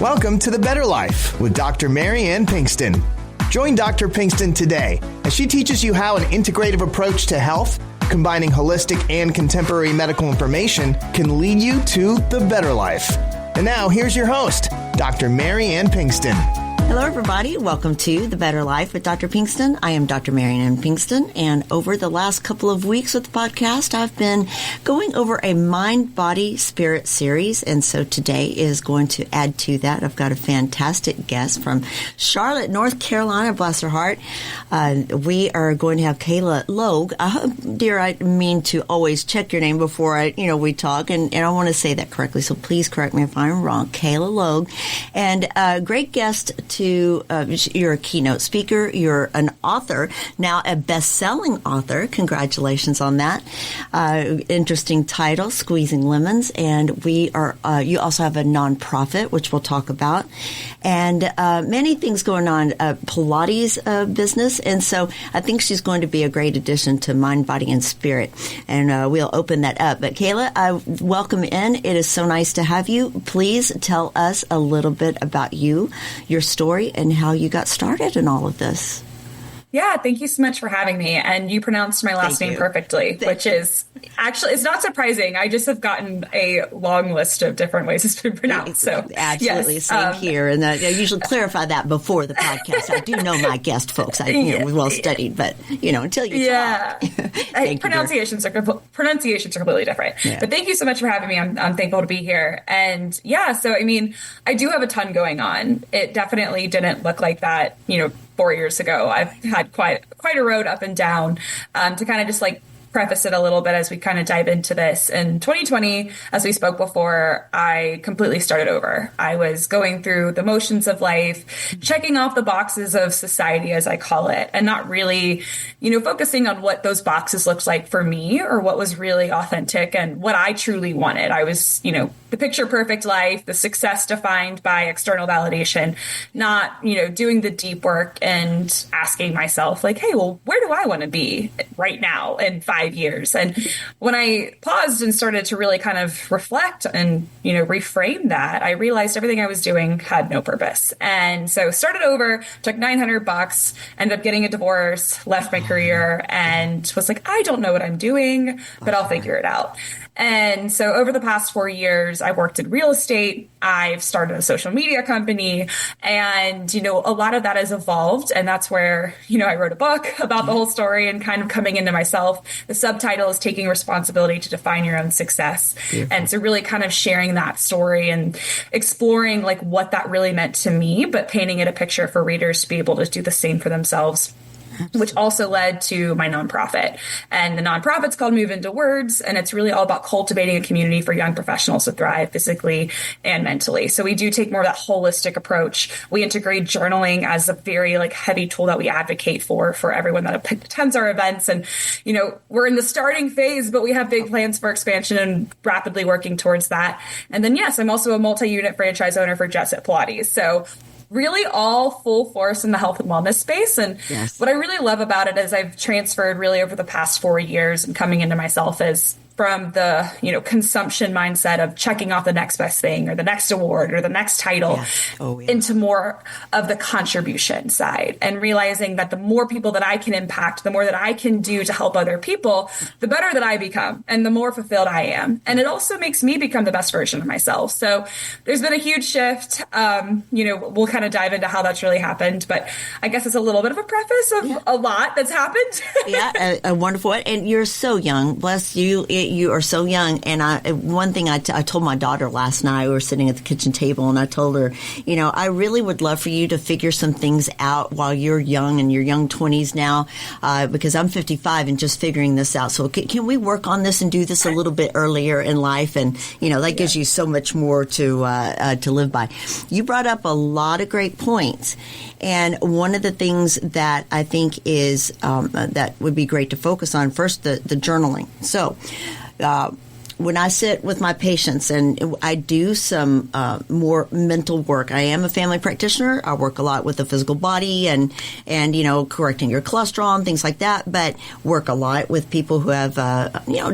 Welcome to The Better Life with Dr. Mary Ann Pinkston. Join Dr. Pinkston today as she teaches you how an integrative approach to health, combining holistic and contemporary medical information, can lead you to the better life. And now, here's your host, Dr. Mary Ann Pinkston. Hello, everybody. Welcome to The Better Life with Dr. Pinkston. I am Dr. Mary Ann Pinkston, and over the last couple of weeks with the podcast, I've been going over a mind, body, spirit series, and so today is going to add to that. I've got a fantastic guest from Charlotte, North Carolina, bless her heart. We are going to have Kayla Logue. Dear, I mean to always check your name before we talk, and I want to say that correctly, so please correct me if I'm wrong. Kayla Logue, and a great guest you're a keynote speaker, you're an author, now a best-selling author. Congratulations on that. Interesting title, Squeezing Lemons, and we are. You also have a nonprofit, which we'll talk about, and many things going on. Pilates business, and so I think she's going to be a great addition to Mind, Body, and Spirit, and we'll open that up. But Kayla, welcome in. It is so nice to have you. Please tell us a little bit about you, your story, and how you got started in all of this. Yeah, thank you so much for having me. And you pronounced my last name perfectly, which is actually, it's not surprising. I just have gotten a long list of different ways it's been pronounced. So absolutely, yes, same here. And I usually clarify that before the podcast. I do know my guest folks. I was well studied, but until you talk. Pronunciations are completely different. Yeah. But thank you so much for having me. I'm thankful to be here. And yeah, so I mean, I do have a ton going on. It definitely didn't look like that, 4 years ago. I've had quite a road up and down. To kind of just preface it a little bit as we kind of dive into this. In 2020, as we spoke before, I completely started over. I was going through the motions of life, checking off the boxes of society, as I call it, and not really, focusing on what those boxes looked like for me or what was really authentic and what I truly wanted. I was, the picture perfect life, the success defined by external validation, not, doing the deep work and asking myself hey, well, where do I want to be right now in 5 years? And when I paused and started to really kind of reflect and, reframe that, I realized everything I was doing had no purpose. And so started over, took $900, ended up getting a divorce, left my career, and was I don't know what I'm doing, but I'll figure it out. And so over the past 4 years, I worked in real estate. I've started a social media company, and, a lot of that has evolved. And that's where, I wrote a book about the whole story and kind of coming into myself. The subtitle is Taking Responsibility to Define Your Own Success. Beautiful. And so really kind of sharing that story and exploring what that really meant to me, but painting it a picture for readers to be able to do the same for themselves. Absolutely. Which also led to my nonprofit. And the nonprofit's called Move Into Words, and it's really all about cultivating a community for young professionals to thrive physically and mentally. So we do take more of that holistic approach. We integrate journaling as a very heavy tool that we advocate for everyone that attends our events. And, we're in the starting phase, but we have big plans for expansion and rapidly working towards that. And then, yes, I'm also a multi-unit franchise owner for Jet Set Pilates. So really all full force in the health and wellness space. And what I really love about it is I've transferred really over the past 4 years and coming into myself as from the, consumption mindset of checking off the next best thing or the next award or the next title into more of the contribution side and realizing that the more people that I can impact, the more that I can do to help other people, the better that I become and the more fulfilled I am. And it also makes me become the best version of myself. So there's been a huge shift. We'll kind of dive into how that's really happened, but I guess it's a little bit of a preface of a lot that's happened. A wonderful one. And you're so young. Bless you. You are so young. And one thing I told my daughter last night, we were sitting at the kitchen table, and I told her, I really would love for you to figure some things out while you're young, in your young 20s now, because I'm 55 and just figuring this out. So can we work on this and do this a little bit earlier in life? And, that gives you so much more to live by. You brought up a lot of great points. And one of the things that I think is that would be great to focus on, first, the journaling. So when I sit with my patients and I do some more mental work, I am a family practitioner. I work a lot with the physical body and correcting your cholesterol and things like that, but work a lot with people who have,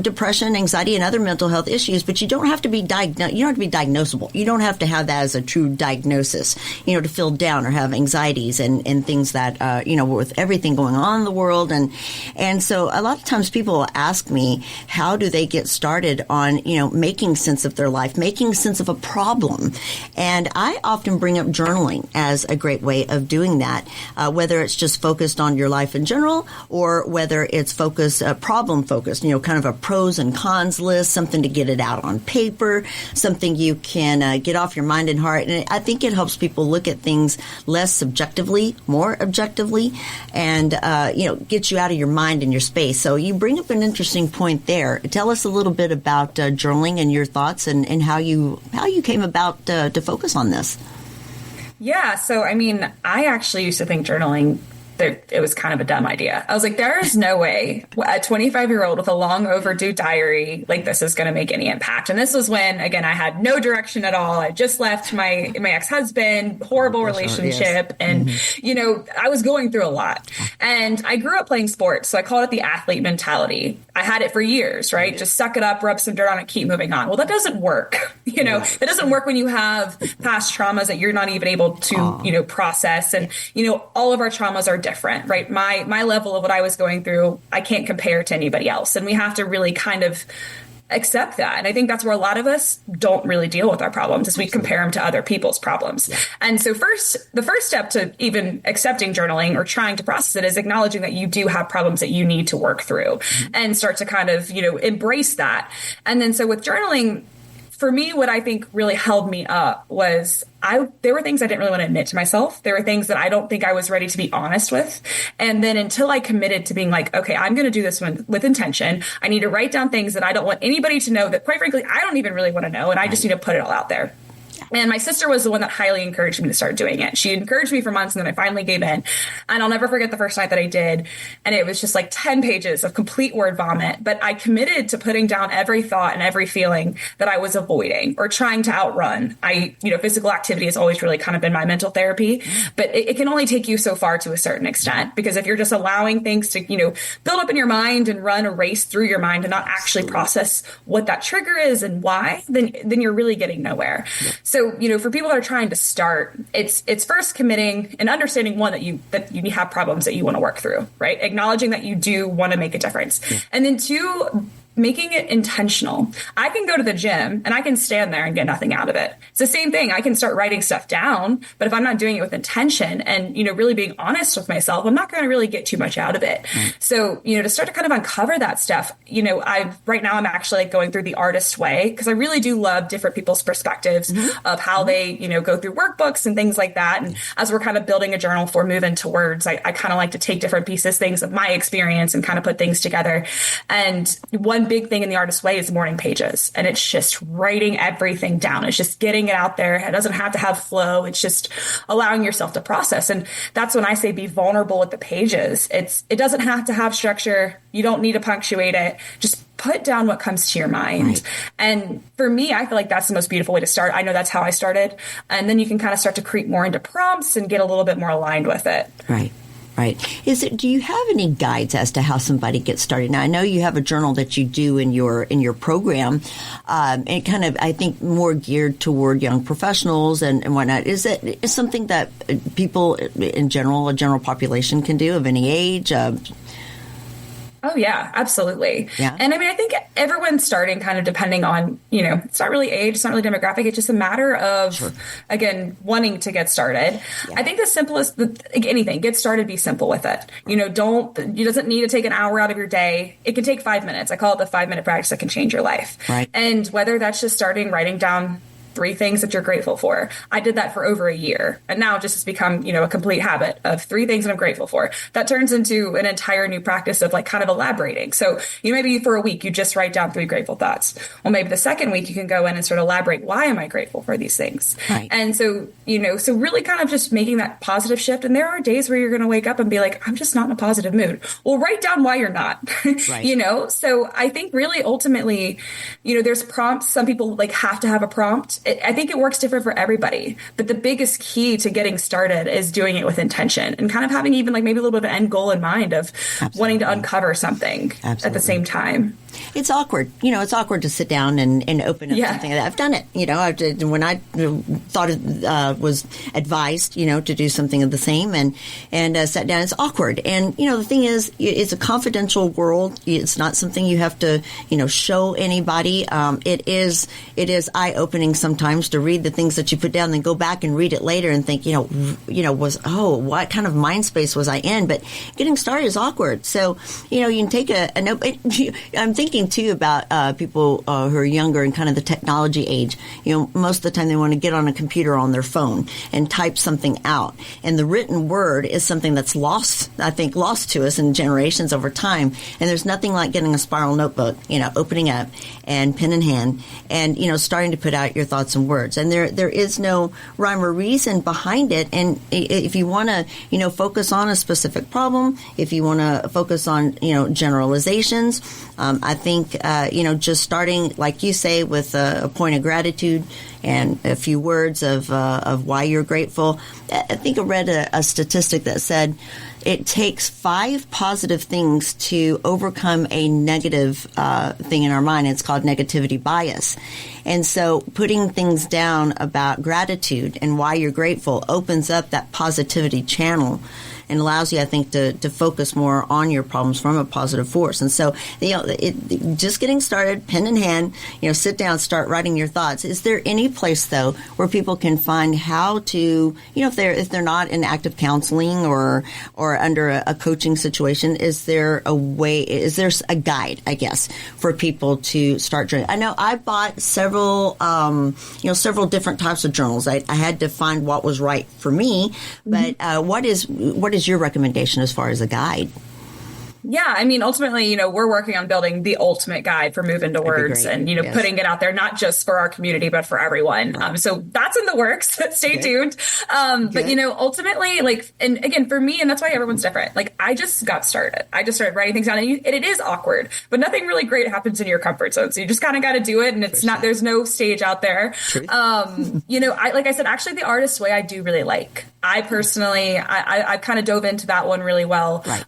depression, anxiety, and other mental health issues. But you don't have to be diagnosed. You don't have to be diagnosable. You don't have to have that as a true diagnosis, to feel down or have anxieties and things that, with everything going on in the world. And so a lot of times people will ask me, how do they get started on, making sense of their life, making sense of a problem? And I often bring up journaling as a great way of doing that, whether it's just focused on your life in general or whether it's problem focused, kind of a pros and cons list, something to get it out on paper, something you can get off your mind and heart. And I think it helps people look at things less subjectively, more objectively, and, get you out of your mind and your space. So you bring up an interesting point there. Tell us a little bit about journaling and your thoughts and how you came about to focus on this. Yeah. So, I actually used to think journaling, it was kind of a dumb idea. I was like, there is no way a 25-year-old with a long overdue diary like this is going to make any impact. And this was when, again, I had no direction at all. I just left my ex-husband, horrible relationship. And, I was going through a lot. And I grew up playing sports. So I called it the athlete mentality. I had it for years, right? Just suck it up, rub some dirt on it, keep moving on. Well, that doesn't work. That doesn't work when you have past traumas that you're not even able to, process. And, all of our traumas are different, right? My level of what I was going through, I can't compare to anybody else. And we have to really kind of accept that. And I think that's where a lot of us don't really deal with our problems, is we compare them to other people's problems. Yeah. And so the first step to even accepting journaling or trying to process it is acknowledging that you do have problems that you need to work through and start to kind of, embrace that. And then so with journaling, for me, what I think really held me up was there were things I didn't really want to admit to myself. There were things that I don't think I was ready to be honest with. And then until I committed to being like, okay, I'm going to do this with intention. I need to write down things that I don't want anybody to know, that quite frankly, I don't even really want to know. And I just need to put it all out there. And my sister was the one that highly encouraged me to start doing it. She encouraged me for months, and then I finally gave in. And I'll never forget the first night that I did. And it was just like 10 pages of complete word vomit. But I committed to putting down every thought and every feeling that I was avoiding or trying to outrun. Physical activity has always really kind of been my mental therapy, but it can only take you so far to a certain extent. Because if you're just allowing things to, build up in your mind and run a race through your mind and not actually process what that trigger is and why, then you're really getting nowhere. Yeah. So, for people that are trying to start, it's first committing and understanding, one, that you have problems that you want to work through, right? Acknowledging that you do want to make a difference. Yeah. And then two, making it intentional. I can go to the gym and I can stand there and get nothing out of it. It's the same thing. I can start writing stuff down, but if I'm not doing it with intention and, really being honest with myself, I'm not going to really get too much out of it. Mm. So, to start to kind of uncover that stuff, right now I'm actually going through the artist way, because I really do love different people's perspectives of how they, go through workbooks and things like that. And as we're kind of building a journal for Move Into Words, I kind of like to take different things of my experience and kind of put things together. And one big thing in the artist way is morning pages. And it's just writing everything down. It's just getting it out there. It doesn't have to have flow. It's just allowing yourself to process. And that's when I say be vulnerable with the pages. It doesn't have to have structure. You don't need to punctuate it. Just put down what comes to your mind. Right. And for me, I feel like that's the most beautiful way to start. I know that's how I started. And then you can kind of start to creep more into prompts and get a little bit more aligned with it. Right. Right. Do you have any guides as to how somebody gets started? Now, I know you have a journal that you do in your program, and kind of, I think, more geared toward young professionals and whatnot. Is something that people in general, a general population, can do of any age? Oh, yeah, absolutely. Yeah. And I think everyone's starting kind of depending on, it's not really age, it's not really demographic. It's just a matter of, sure, again, wanting to get started. Yeah. I think the simplest, anything, get started, be simple with it. It doesn't need to take an hour out of your day. It can take 5 minutes. I call it the 5-minute practice that can change your life. Right. And whether that's just writing down 3 things that you're grateful for. I did that for over a year. And now just has become, a complete habit of 3 things that I'm grateful for. That turns into an entire new practice of like kind of elaborating. So, maybe for a week, you just write down 3 grateful thoughts. Well, maybe the second week you can go in and sort of elaborate. Why am I grateful for these things? Right. And so, so really kind of just making that positive shift. And there are days where you're going to wake up and be like, I'm just not in a positive mood. Well, write down why you're not, right. So I think really ultimately, there's prompts. Some people like have to have a prompt. I think it works different for everybody. But the biggest key to getting started is doing it with intention and kind of having even like maybe a little bit of an end goal in mind of wanting to uncover something at the same time. It's awkward. It's awkward to sit down and open up something. I've done it. When I thought it was advised, to do something of the same and sat down, it's awkward. And, the thing is, it's a confidential world. It's not something you have to, show anybody. It is eye-opening sometimes to read the things that you put down, then go back and read it later and think, what kind of mind space was I in? But getting started is awkward. So, you can take a note. I'm thinking too about people who are younger and kind of the technology age. Most of the time they want to get on a computer on their phone and type something out. And the written word is something that's lost to us in generations over time. And there's nothing like getting a spiral notebook, opening up and pen in hand and, starting to put out your thoughts and words. And there is no rhyme or reason behind it. And if you want to, focus on a specific problem, if you want to focus on, generalizations, I think, just starting, like you say, with a point of gratitude and a few words of why you're grateful. I think I read a statistic that said it takes 5 positive things to overcome a negative thing in our mind. It's called negativity bias. And so putting things down about gratitude and why you're grateful opens up that positivity channel and allows you, I think, to focus more on your problems from a positive force. And so, just getting started, pen in hand, sit down, start writing your thoughts. Is there any place, though, where people can find how to, if they're not in active counseling or under a coaching situation, is there a guide, I guess, for people to start journaling? I know I bought several different types of journals. I had to find what was right for me, but what is your recommendation as far as a guide? Yeah, ultimately, we're working on building the ultimate guide for Move Into Words and, putting it out there, not just for our community, but for everyone. Right. So that's in the works. Stay tuned. But, ultimately, and again, for me, and that's why everyone's different. I just got started. I just started writing things down and it is awkward, but nothing really great happens in your comfort zone. So you just kind of got to do it. And it's there's no stage out there. Like I said, actually the artist way I do really like. I personally, I kind of dove into that one really well. Right.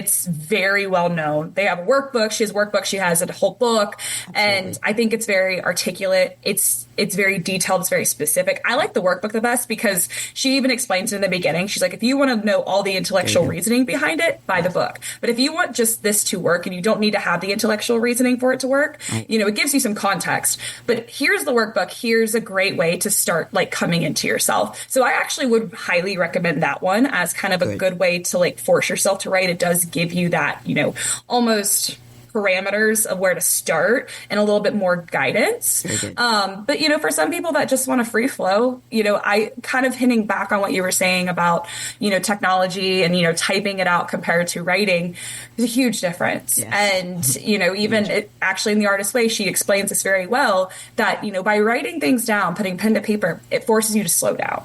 It's very well known. They have a workbook. She has a workbook. She has a whole book. Absolutely. And I think it's very articulate. It's very detailed. It's very specific. I like the workbook the best because she even explains in the beginning. She's like, if you want to know all the intellectual reasoning behind it, buy the book. But if you want just this to work and you don't need to have the intellectual reasoning for it to work, it gives you some context. But here's the workbook. Here's a great way to start coming into yourself. So I actually would highly recommend that one as kind of a good way to force yourself to write. It does give you that, almost parameters of where to start and a little bit more guidance. But, for some people that just want a free flow, I kind of hinting back on what you were saying about, technology and, typing it out compared to writing is a huge difference. Yes. And, even actually in the artist way, she explains this very well that, by writing things down, putting pen to paper, it forces you to slow down.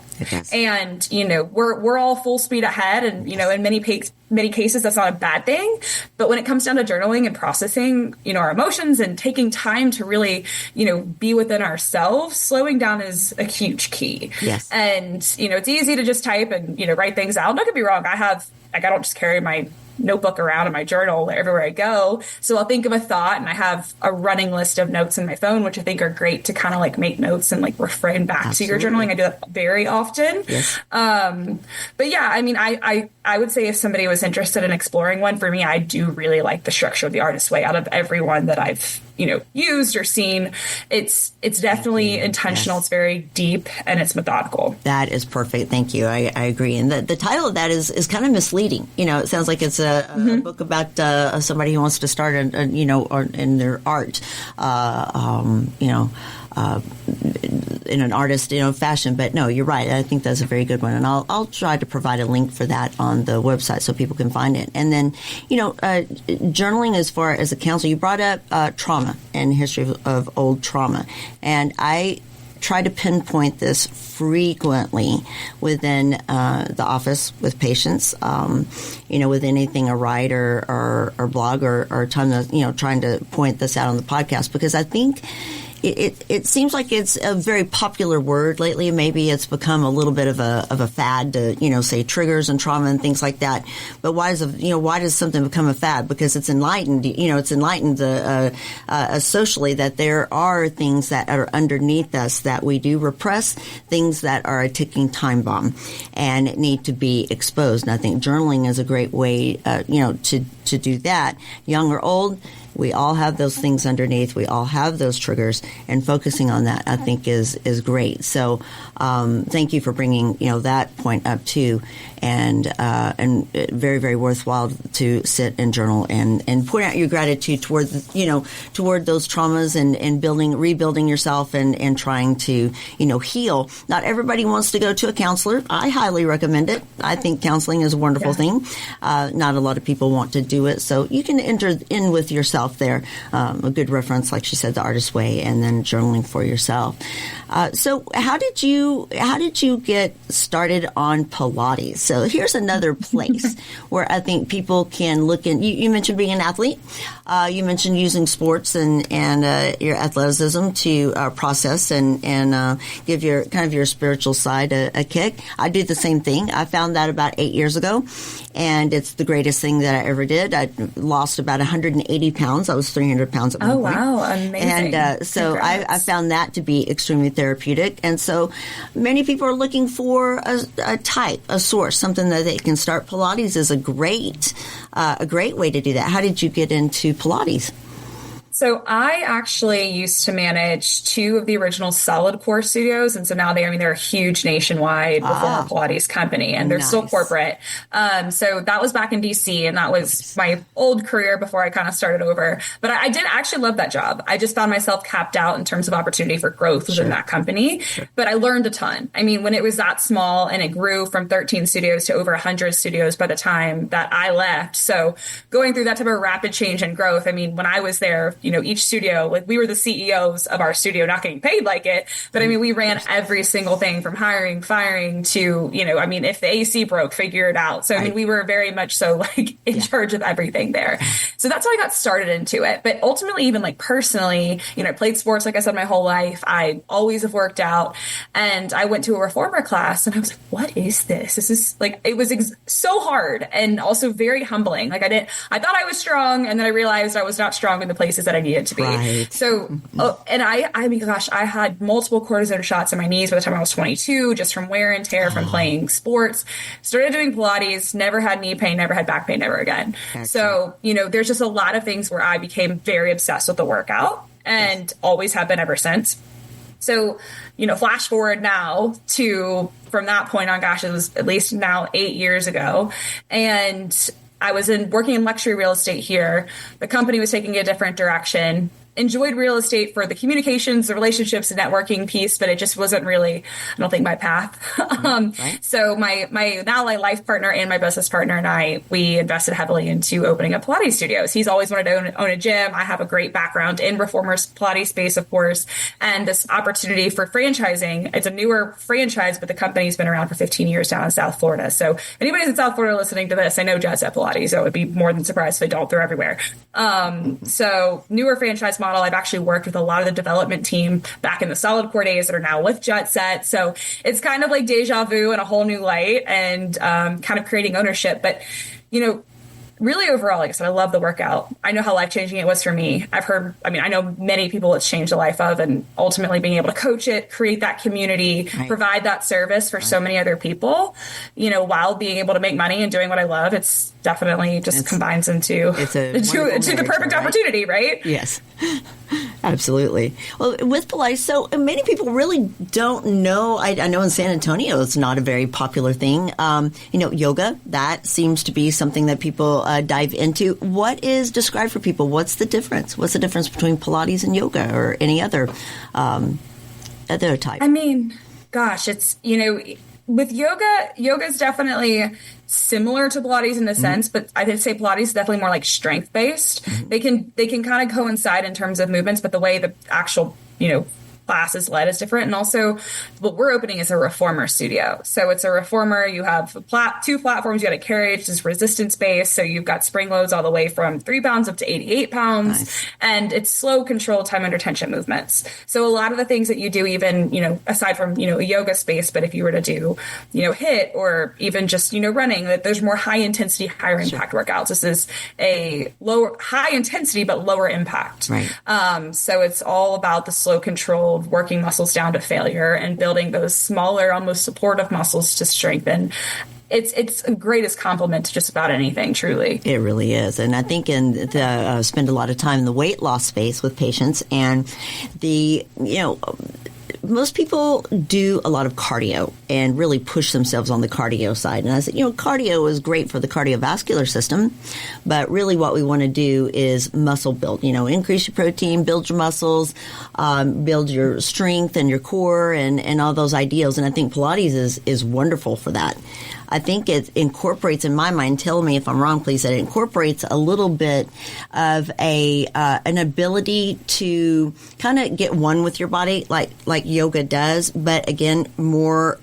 And, we're all full speed ahead and, in many cases, that's not a bad thing. But when it comes down to journaling and processing, our emotions and taking time to really, be within ourselves, slowing down is a huge key. Yes. And, it's easy to just type and, write things out. Don't get me wrong. I don't just carry my notebook around in my journal everywhere I go. So I'll think of a thought and I have a running list of notes in my phone, which I think are great to kind of make notes and refrain back to your journaling. I do that very often. Yes. But yeah, I would say if somebody was interested in exploring one, for me, I do really like the structure of the artist way. Out of everyone that I've used or seen, it's definitely intentional. Yes. It's very deep and it's methodical. That is perfect. Thank you. I agree. And the title of that is kind of misleading. It sounds like it's a book about somebody who wants to start, or in their art, in an artist, fashion. But no, you're right. I think that's a very good one, and I'll try to provide a link for that on the website so people can find it. And then, journaling as far as a counselor, you brought up trauma and history of old trauma, and I try to pinpoint this frequently within the office with patients, with anything I write or blog or trying to point this out on the podcast, because I think it seems like it's a very popular word lately. Maybe it's become a little bit of a fad to, say triggers and trauma and things like that. But why does something become a fad? Because it's enlightened, socially that there are things that are underneath us that we do repress, things that are a ticking time bomb and need to be exposed. And I think journaling is a great way, to do that. Young or old, we all have those things underneath. We all have those triggers, and focusing on that, I think, is great. So, thank you for bringing that point up too, and very, very worthwhile to sit and journal and point out your gratitude toward those traumas and rebuilding yourself and trying to heal. Not everybody wants to go to a counselor. I highly recommend it. I think counseling is a wonderful thing. Not a lot of people want to do it, so you can enter in with yourself there. A good reference, like she said, The Artist's Way, and then journaling for yourself. So how did you get started on Pilates? So here's another place where I think people can look in. You mentioned being an athlete. You mentioned using sports and your athleticism to process and give your spiritual side a kick. I do the same thing. I found that about 8 years ago, and it's the greatest thing that I ever did. I lost about 180 pounds. I was 300 pounds at one point. Oh, wow. Amazing. And so I found that to be extremely therapeutic. And so many people are looking for a source, something that they can start. Pilates is a great way to do that. How did you get into Pilates? So I actually used to manage two of the original Solid Core studios. And so now they're a huge nationwide reformer Pilates company, and they're still corporate. So that was back in DC, and that was my old career before I kind of started over. But I did actually love that job. I just found myself capped out in terms of opportunity for growth within that company. Sure. But I learned a ton. I mean, when it was that small and it grew from 13 studios to over 100 studios by the time that I left. So going through that type of rapid change and growth, I mean, when I was there, each studio, like we were the CEOs of our studio, not getting paid like it, but I mean, we ran every single thing from hiring, firing to, if the AC broke, figure it out. So, I mean, we were very much so like in charge of everything there. So that's how I got started into it. But ultimately, even like personally, I played sports, like I said, my whole life. I always have worked out, and I went to a reformer class and I was like, what is this? This is like, it was so hard and also very humbling. Like I thought I was strong, and then I realized I was not strong in the places that I needed to be. Right. So, and I mean, gosh, I had multiple cortisone shots in my knees by the time I was 22, just from wear and tear from playing sports. Started doing Pilates, never had knee pain, never had back pain, never again. Excellent. So, there's just a lot of things where I became very obsessed with the workout, and always have been ever since. So, flash forward now to, from that point on, gosh, it was at least now 8 years ago. And I was working in luxury real estate here. The company was taking a different direction. Enjoyed real estate for the communications, the relationships, the networking piece, but it just wasn't really, I don't think, my path. Right. So my life partner and my business partner and I, we invested heavily into opening up Pilates studios. He's always wanted to own a gym. I have a great background in reformers Pilates space, of course, and this opportunity for franchising. It's a newer franchise, but the company's been around for 15 years down in South Florida. So if anybody's in South Florida listening to this, I know Jet Set Pilates, so I would be more than surprised if they don't. They're everywhere. So newer franchise model. I've actually worked with a lot of the development team back in the Solid Core days that are now with Jet Set. So it's kind of like deja vu in a whole new light, and kind of creating ownership. But, really overall, like I said, I love the workout. I know how life-changing it was for me. I know many people it's changed the life of, and ultimately being able to coach it, create that community, provide that service for so many other people, while being able to make money and doing what I love. It's definitely just combines into the perfect opportunity, right? Yes. Absolutely. Well, with Pilates, so many people really don't know. I know in San Antonio it's not a very popular thing. Yoga, that seems to be something that people dive into. What is described for people? What's the difference? What's the difference between Pilates and yoga or any other type? I mean, gosh, it's, with yoga is definitely similar to Pilates in a sense, but I would say Pilates is definitely more like strength based. They can kind of coincide in terms of movements, but the way the actual, class is led is different. And also what we're opening is a reformer studio. So it's a reformer. You have two platforms. You got a carriage, which is resistance based. So you've got spring loads all the way from 3 pounds up to 88 pounds. Nice. And it's slow, controlled time under tension movements. So a lot of the things that you do, even, aside from, a yoga space, but if you were to do, HIIT or even just, running, that there's more high intensity, higher impact workouts. This is a high intensity, but lower impact. Right. So it's all about the slow, controlled, working muscles down to failure and building those smaller, almost supportive muscles to strengthen. It's a greatest compliment to just about anything, truly. It really is. And I think spend a lot of time in the weight loss space with patients, and most people do a lot of cardio and really push themselves on the cardio side. And I said, cardio is great for the cardiovascular system, but really what we want to do is muscle build, increase your protein, build your muscles, build your strength and your core and all those ideals. And I think Pilates is wonderful for that. I think it incorporates, in my mind, tell me if I'm wrong, please, that it incorporates a little bit of an ability to kind of get one with your body, like yoga does, but again, more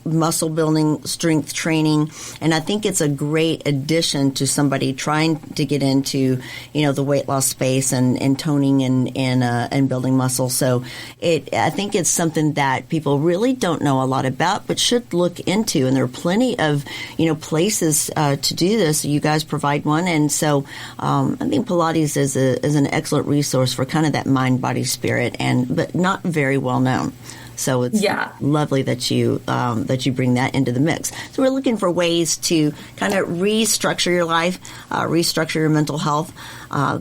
muscle building, strength training. And I think it's a great addition to somebody trying to get into, the weight loss space and toning and building muscle. So I think it's something that people really don't know a lot about, but should look into. And there are plenty of, places to do this. You guys provide one. And so I think Pilates is an excellent resource for kind of that mind, body, spirit, but not very well known. So it's lovely that you bring that into the mix. So we're looking for ways to kind of restructure your life, restructure your mental health,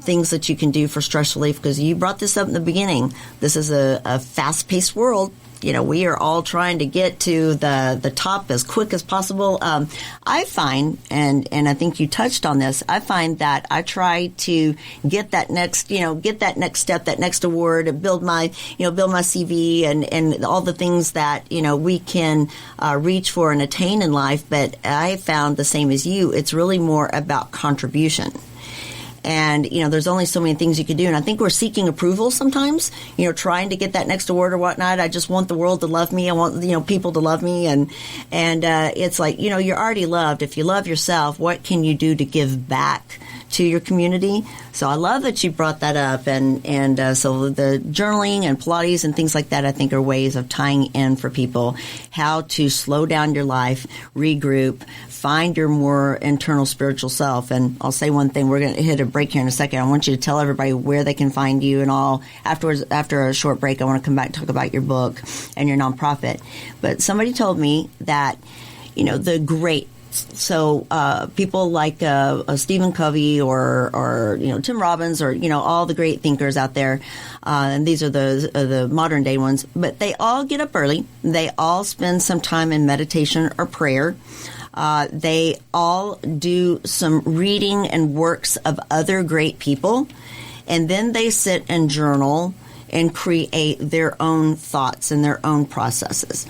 things that you can do for stress relief, because you brought this up in the beginning. This is a fast-paced world. We are all trying to get to the top as quick as possible. I find, and I think you touched on this, I find that I try to get that next step, that next award, build my CV and all the things that, we can reach for and attain in life. But I found the same as you. It's really more about contribution. And, there's only so many things you can do. And I think we're seeking approval sometimes, trying to get that next award or whatnot. I just want the world to love me. I want, people to love me. And it's like, you're already loved. If you love yourself, what can you do to give back to your community? So I love that you brought that up. And so the journaling and Pilates and things like that, I think, are ways of tying in for people how to slow down your life, regroup, find your more internal spiritual self. And I'll say one thing, we're going to hit a break here in a second. I want you to tell everybody where they can find you and all. Afterwards, after a short break, I want to come back and talk about your book and your nonprofit. But somebody told me that, the great, so people like Stephen Covey or Tim Robbins or, all the great thinkers out there, and these are the modern day ones, but they all get up early. They all spend some time in meditation or prayer. They all do some reading and works of other great people, and then they sit and journal and create their own thoughts and their own processes.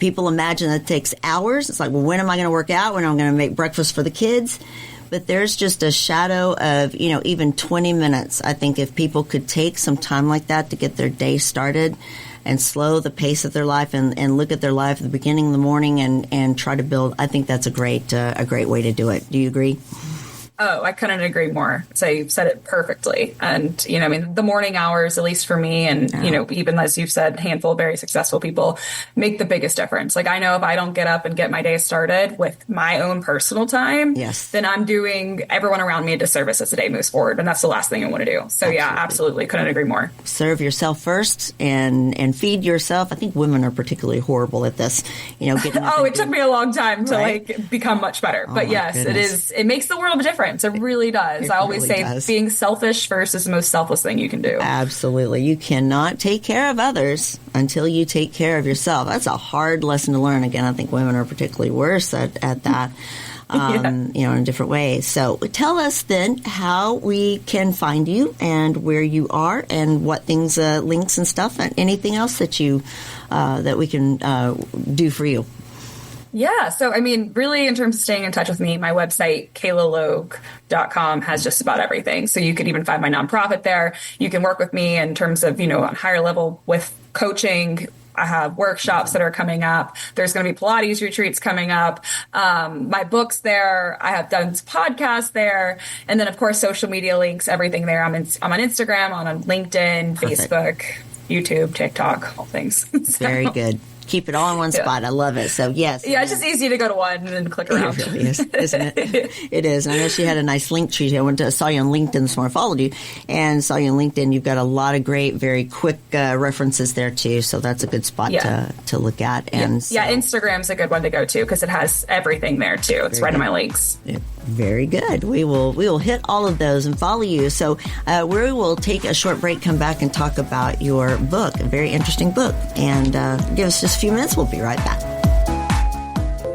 People imagine that it takes hours. It's like, well, when am I going to work out? When am I going to make breakfast for the kids? But there's just a shadow of, even 20 minutes. I think if people could take some time like that to get their day started and slow the pace of their life and look at their life at the beginning of the morning and try to build, I think that's a great way to do it. Do you agree? Oh, I couldn't agree more. So you've said it perfectly. And, the morning hours, at least for me, and, even as you've said, a handful of very successful people make the biggest difference. Like, I know if I don't get up and get my day started with my own personal time, then I'm doing everyone around me a disservice as the day moves forward. And that's the last thing I want to do. So absolutely. Couldn't agree more. Serve yourself first and feed yourself. I think women are particularly horrible at this, getting up it took me a long time to become much better. But yes, goodness. It makes the world of a difference. difference. It really does. I always say being selfish first is the most selfless thing you can do. Absolutely. You cannot take care of others until you take care of yourself. That's a hard lesson to learn. Again, I think women are particularly worse at that. In different ways. So tell us then how we can find you and where you are and what things, links and stuff, and anything else that you that we can do for you. Yeah. So, I mean, really, in terms of staying in touch with me, my website, kaylalogue.com, has just about everything. So you could even find my nonprofit there. You can work with me in terms of, on higher level with coaching. I have workshops that are coming up. There's going to be Pilates retreats coming up. My book's there. I have done podcasts there. And then, of course, social media links, everything there. I'm on Instagram, on LinkedIn, Perfect. Facebook, YouTube, TikTok, all things. Very good. Keep it all in one spot. I love it. So, yes. Yeah, it's just easy to go to one and then click around. It really is, isn't it? It is. And I know she had a nice link tree. Saw you on LinkedIn this morning, followed you, and saw you on LinkedIn. You've got a lot of great, very quick references there, too. So that's a good spot to look at. And Instagram's a good one to go to because it has everything there, too. It's right in my links. Yeah. Very good. We will hit all of those and follow you. So we will take a short break, come back and talk about your book, a very interesting book. And give us just a few minutes. We'll be right back.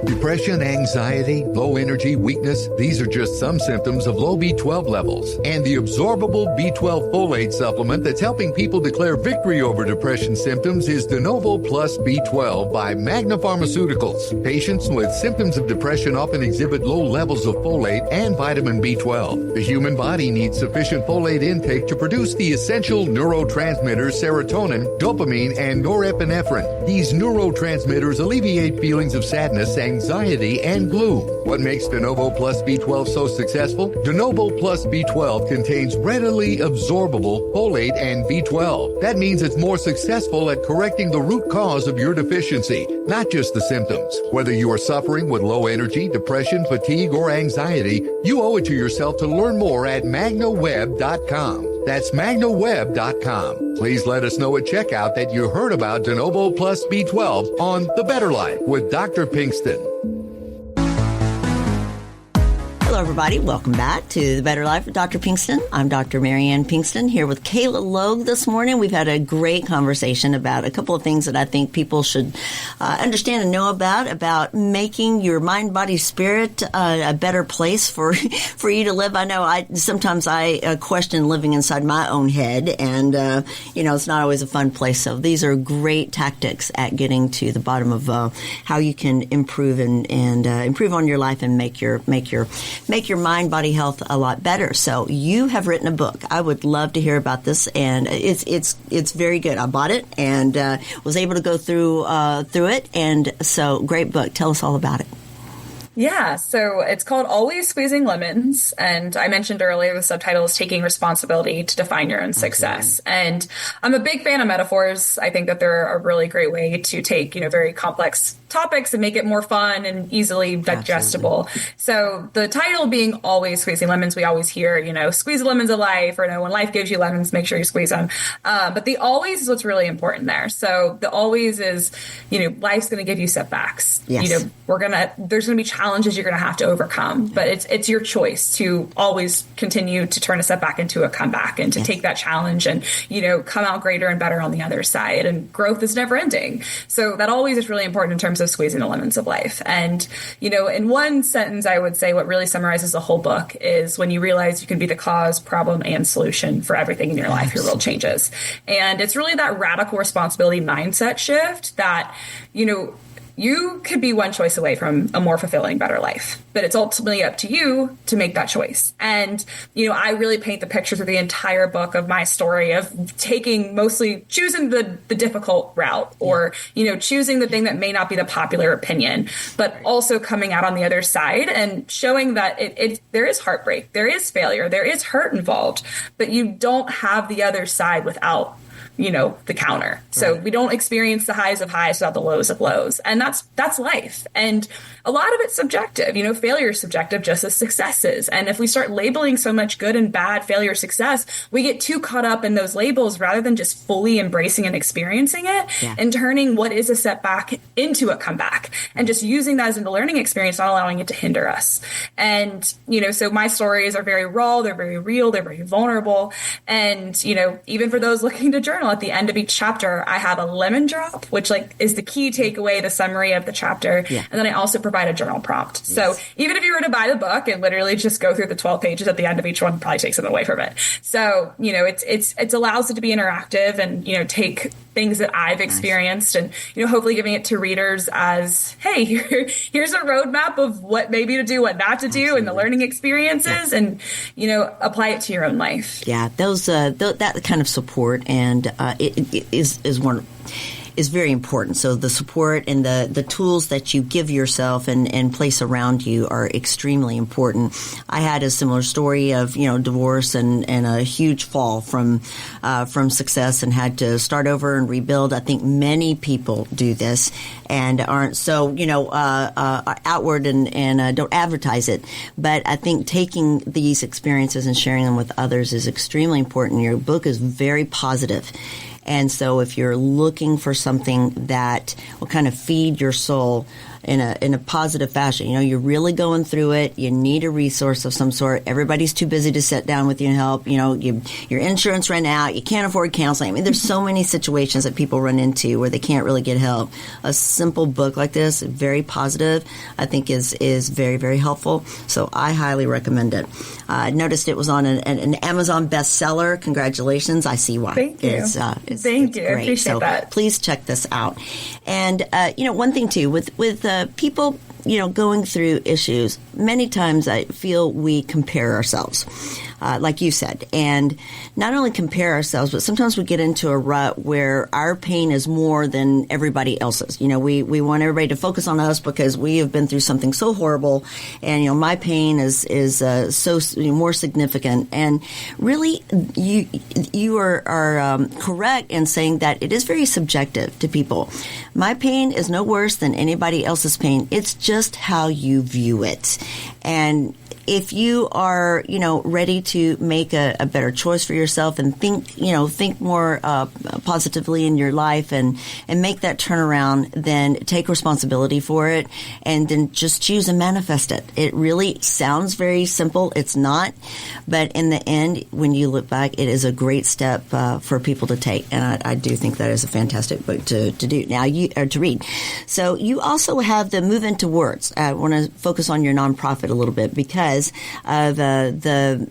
Depression, anxiety, low energy, weakness, these are just some symptoms of low B12 levels. And the absorbable B12 folate supplement that's helping people declare victory over depression symptoms is De Novo Plus B12 by Magna Pharmaceuticals. Patients with symptoms of depression often exhibit low levels of folate and vitamin B12. The human body needs sufficient folate intake to produce the essential neurotransmitters serotonin, dopamine, and norepinephrine. These neurotransmitters alleviate feelings of sadness, anxiety, and gloom. What makes De Novo Plus B12 so successful? De Novo Plus B12 contains readily absorbable folate and B12. That means it's more successful at correcting the root cause of your deficiency, not just the symptoms. Whether you are suffering with low energy, depression, fatigue, or anxiety, you owe it to yourself to learn more at magnaweb.com. That's magnaweb.com. Please let us know at checkout that you heard about De Novo Plus B12 on The Better Life with Dr. Pinkston. Hello, everybody. Welcome back to The Better Life with Dr. Pinkston. I'm Dr. Marianne Pinkston here with Kayla Logue this morning. We've had a great conversation about a couple of things that I think people should understand and know about making your mind, body, spirit a better place for you to live. I know sometimes I question living inside my own head, and it's not always a fun place. So these are great tactics at getting to the bottom of how you can improve and improve on your life and make your mind, body health a lot better. So you have written a book. I would love to hear about this, and it's very good. I bought it and was able to go through it, and so great book. Tell us all about it. Yeah, so it's called Always Squeezing Lemons, and I mentioned earlier the subtitle is Taking Responsibility to Define Your Own Success. And I'm a big fan of metaphors. I think that they're a really great way to take, very complex topics and make it more fun and easily digestible. Absolutely. So the title being Always Squeezing Lemons, we always hear, squeeze the lemons of life, or when life gives you lemons, make sure you squeeze them. But the always is what's really important there. So the always is, life's going to give you setbacks. Yes. There's going to be challenges you're going to have to overcome, but it's your choice to always continue to turn a setback into a comeback and to take that challenge and, come out greater and better on the other side. And growth is never ending. So that always is really important in terms of squeezing the lemons of life. And, in one sentence, I would say what really summarizes the whole book is when you realize you can be the cause, problem, and solution for everything in your life, your world changes. And it's really that radical responsibility mindset shift that, you could be one choice away from a more fulfilling, better life, but it's ultimately up to you to make that choice. And, I really paint the picture through the entire book of my story of choosing the difficult route or, choosing the thing that may not be the popular opinion, but also coming out on the other side and showing that there is heartbreak, there is failure, there is hurt involved, but you don't have the other side without the counter. So we don't experience the highs of highs without the lows of lows. And that's life. And a lot of it's subjective. Failure is subjective just as success is. And if we start labeling so much good and bad, failure, success, we get too caught up in those labels rather than just fully embracing and experiencing it and turning what is a setback into a comeback and just using that as a learning experience, not allowing it to hinder us. And, so my stories are very raw, they're very real, they're very vulnerable. And, even for those looking to journal, at the end of each chapter, I have a lemon drop, which is the key takeaway, the summary of the chapter. Yeah. And then I also provide a journal prompt. Yes. So even if you were to buy the book and literally just go through the 12 pages at the end of each one, probably take something away from it. So, it allows it to be interactive and, take things that I've experienced and, hopefully giving it to readers as, hey, here's a roadmap of what maybe to do, what not to do, and the learning experiences and, apply it to your own life. Yeah, those that kind of support and it is very important. So the support and the tools that you give yourself and place around you are extremely important. I had a similar story of, divorce and a huge fall from success and had to start over and rebuild. I think many people do this and aren't so, outward and don't advertise it. But I think taking these experiences and sharing them with others is extremely important. Your book is very positive. And so if you're looking for something that will kind of feed your soul in a positive fashion, you're really going through it, you need a resource of some sort, everybody's too busy to sit down with you and help, your insurance ran out, you can't afford counseling. I mean, there's so many situations that people run into where they can't really get help. A simple book like this, very positive, I think is very, very helpful. So I highly recommend it. I noticed it was on an Amazon bestseller. Congratulations. I see why. Thank you. Thank you. I appreciate that. Please check this out. And, one thing too, with people, going through issues, many times I feel we compare ourselves, like you said, and not only compare ourselves, but sometimes we get into a rut where our pain is more than everybody else's. We want everybody to focus on us because we have been through something so horrible, and my pain is so more significant. And really, you are correct in saying that it is very subjective to people. My pain is no worse than anybody else's pain. It's just how you view it. And if you are, ready to make a better choice for yourself and think more positively in your life and make that turnaround, then take responsibility for it and then just choose and manifest it. It really sounds very simple. It's not. But in the end, when you look back, it is a great step for people to take. And I do think that is a fantastic book to do now, to read. So you also have the Move Into Words. I want to focus on your nonprofit a little bit because of the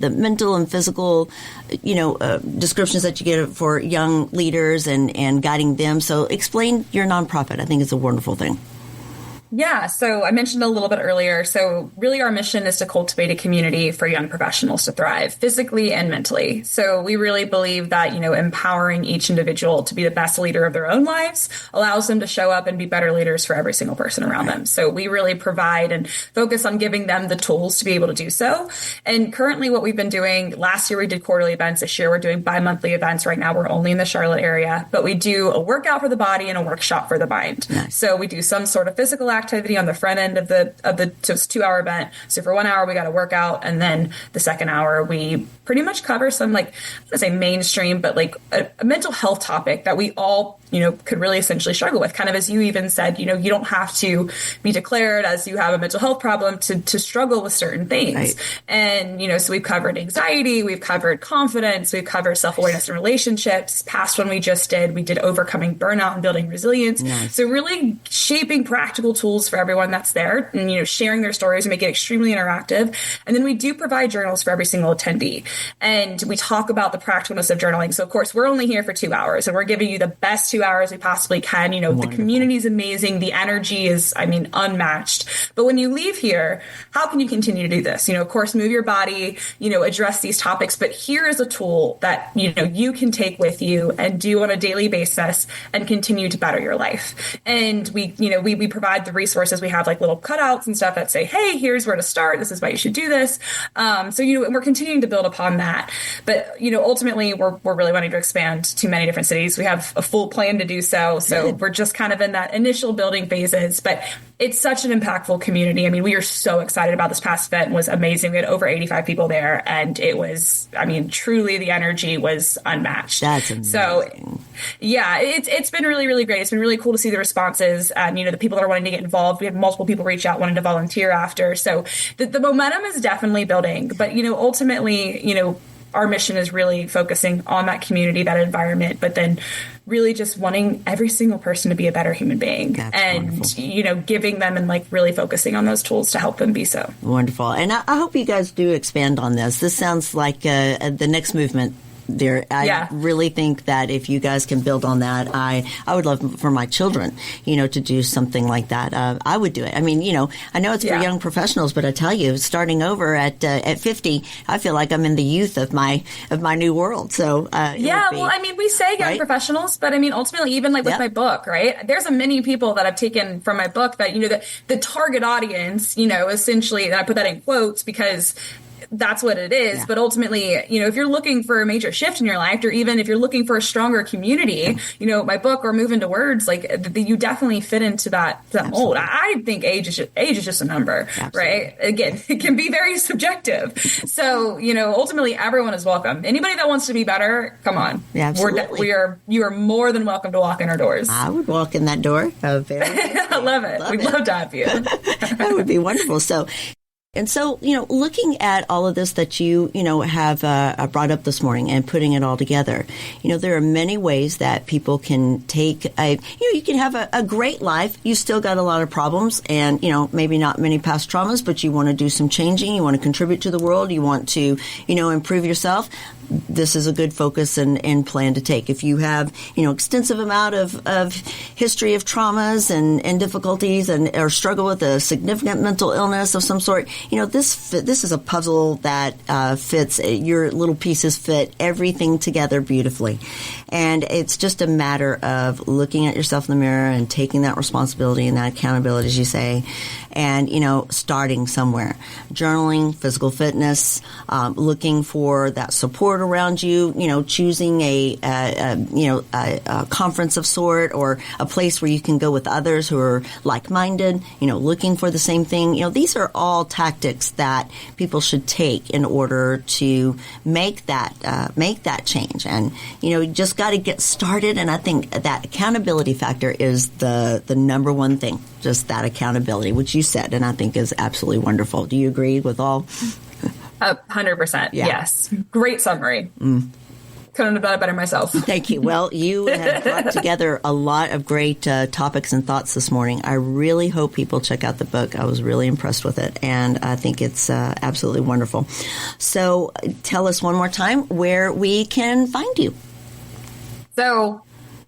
mental and physical, descriptions that you get for young leaders and guiding them. So explain your nonprofit. I think it's a wonderful thing. Yeah, so I mentioned a little bit earlier. So really our mission is to cultivate a community for young professionals to thrive physically and mentally. So we really believe that, empowering each individual to be the best leader of their own lives allows them to show up and be better leaders for every single person around them. So we really provide and focus on giving them the tools to be able to do so. And currently what we've been doing, last year we did quarterly events. This year we're doing bi-monthly events. Right now we're only in the Charlotte area, but we do a workout for the body and a workshop for the mind. Nice. So we do some sort of physical activity on the front end of the so it's a 2-hour event. So for 1 hour, we got a workout. And then the second hour, we pretty much cover some, I would say mainstream, but a mental health topic that we all, could really essentially struggle with. Kind of as you even said, you don't have to be declared as you have a mental health problem to struggle with certain things. Right. And, so we've covered anxiety, we've covered confidence, we've covered self-awareness and relationships. Past one we did overcoming burnout and building resilience. Nice. So really shaping practical tools for everyone that's there and, sharing their stories and make it extremely interactive. And then we do provide journals for every single attendee. And we talk about the practicalness of journaling. So of course, we're only here for 2 hours and we're giving you the best 2 hours we possibly can. Wonderful. The community is amazing. The energy is, unmatched. But when you leave here, how can you continue to do this? Of course, move your body, address these topics. But here is a tool that, you can take with you and do on a daily basis and continue to better your life. And we provide the resources. We have like little cutouts and stuff that say, hey, here's where to start. This is why you should do this. So, we're continuing to build upon that. But, ultimately, we're really wanting to expand to many different cities. We have a full plan to do so. So we're just kind of in that initial building phases. But it's such an impactful community. I mean, we are so excited about this past event. It was amazing. We had over 85 people there, and it was, truly the energy was unmatched. That's amazing. So, yeah, it's been really, really great. It's been really cool to see the responses. The people that are wanting to get involved. We have multiple people reach out wanting to volunteer after. So the momentum is definitely building. But, ultimately, our mission is really focusing on that community, that environment, but then really just wanting every single person to be a better human being. That's and, wonderful. Giving them and like really focusing on those tools to help them be so. Wonderful. And I hope you guys do expand on this. This sounds like the next movement there. I really think that if you guys can build on that, I would love for my children, to do something like that. I would do it. I know it's for young professionals, but I tell you, starting over at 50, I feel like I'm in the youth of my new world. So we say young professionals, but ultimately, even like with my book, right? There's many people that I've taken from my book that the target audience, essentially, and I put that in quotes because that's what it is. Yeah. But ultimately, if you're looking for a major shift in your life, or even if you're looking for a stronger community, my book or Move Into Words, like you definitely fit into that mold. I think age is just a number, right? Again, it can be very subjective. So, ultimately everyone is welcome. Anybody that wants to be better, come on. Yeah, you are more than welcome to walk in our doors. I would walk in that door. I love it. We'd love to have you. That would be wonderful. So, looking at all of this that you have brought up this morning and putting it all together, there are many ways that people can take you can have a great life. You still got a lot of problems and, maybe not many past traumas, but you want to do some changing. You want to contribute to the world. You want to, improve yourself. This is a good focus and plan to take. If you have, extensive amount of history of traumas and difficulties or struggle with a significant mental illness of some sort, this is a puzzle that fits. Your little pieces fit everything together beautifully. And it's just a matter of looking at yourself in the mirror and taking that responsibility and that accountability, as you say, and, starting somewhere. Journaling, physical fitness, looking for that support around you, choosing a conference of sort or a place where you can go with others who are like-minded, looking for the same thing. These are all tactics that people should take in order to make that change. And, you just got to get started. And I think that accountability factor is the number one thing, just that accountability, which you said, and I think is absolutely wonderful. Do you agree with all? 100%. Yeah. Yes. Great summary. Couldn't have done it better myself. Thank you. Well, you have brought together a lot of great topics and thoughts this morning. I really hope people check out the book. I was really impressed with it, and I think it's absolutely wonderful. So tell us one more time where we can find you. So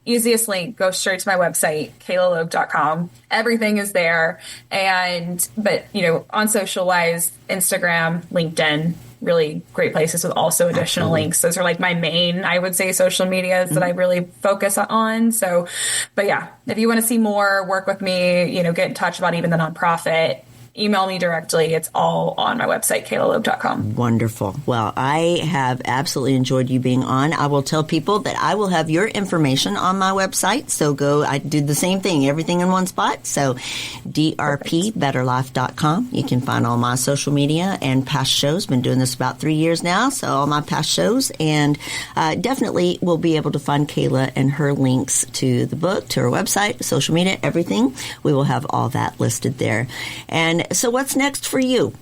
easiest link, go straight to my website, kaylaloeb.com. Everything is there. But on social wise, Instagram, LinkedIn, really great places with also additional links. Those are like my main, I would say, social medias that I really focus on. So, but yeah, if you want to see more, work with me, get in touch about even the nonprofit, email me directly. It's all on my website, kaylaloeb.com. Wonderful. Well, I have absolutely enjoyed you being on. I will tell people that I will have your information on my website. So I did the same thing, everything in one spot. So drpbetterlife.com. You can find all my social media and past shows. Been doing this about 3 years now. So all my past shows, and definitely will be able to find Kayla and her links to the book, to her website, social media, everything. We will have all that listed there. And so what's next for you?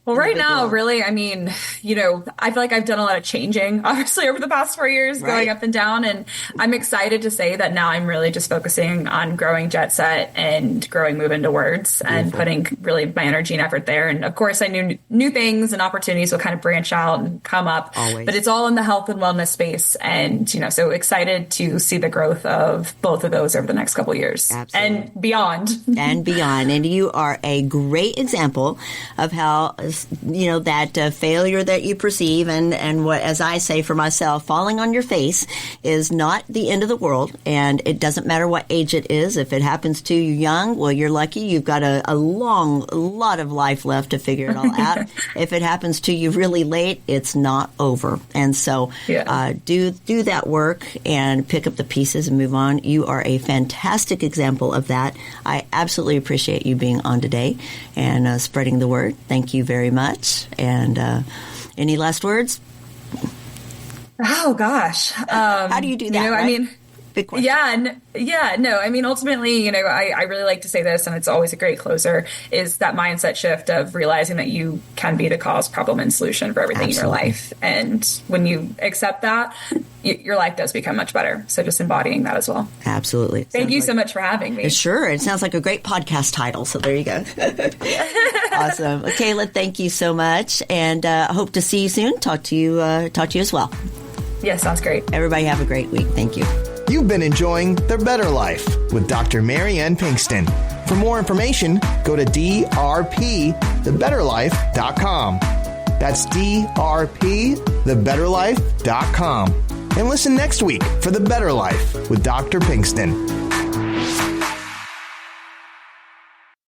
Well, right now, really, I feel like I've done a lot of changing, obviously, over the past 4 years, going up and down. And I'm excited to say that now I'm really just focusing on growing Jet Set and growing Move Into Words and putting really my energy and effort there. And of course, I knew new things and opportunities will kind of branch out and come up. Always. But it's all in the health and wellness space. And, so excited to see the growth of both of those over the next couple of years. Absolutely. And beyond. And beyond. And you are a great example of how that failure that you perceive, and what, as I say for myself, falling on your face is not the end of the world, and it doesn't matter what age it is. If it happens to you young, well, you're lucky. You've got a lot of life left to figure it all out. If it happens to you really late, it's not over. And so do that work and pick up the pieces and move on. You are a fantastic example of that. I absolutely appreciate you being on today and spreading the word. Thank you very much. And any last words? Oh, gosh. How do you do that? I mean, big question. No, I mean, ultimately, I really like to say this, and it's always a great closer, is that mindset shift of realizing that you can be the cause, problem, and solution for everything in your life. And when you accept that, your life does become much better. So just embodying that as well. Absolutely. Thank you so much for having me. Sure. It sounds like a great podcast title. So there you go. Awesome. Kayla, thank you so much. And I hope to see you soon. Talk to you as well. Yes, sounds great. Everybody have a great week. Thank you. You've been enjoying The Better Life with Dr. Mary Ann Pinkston. For more information, go to drpthebetterlife.com. That's drpthebetterlife.com. And listen next week for The Better Life with Dr. Pinkston.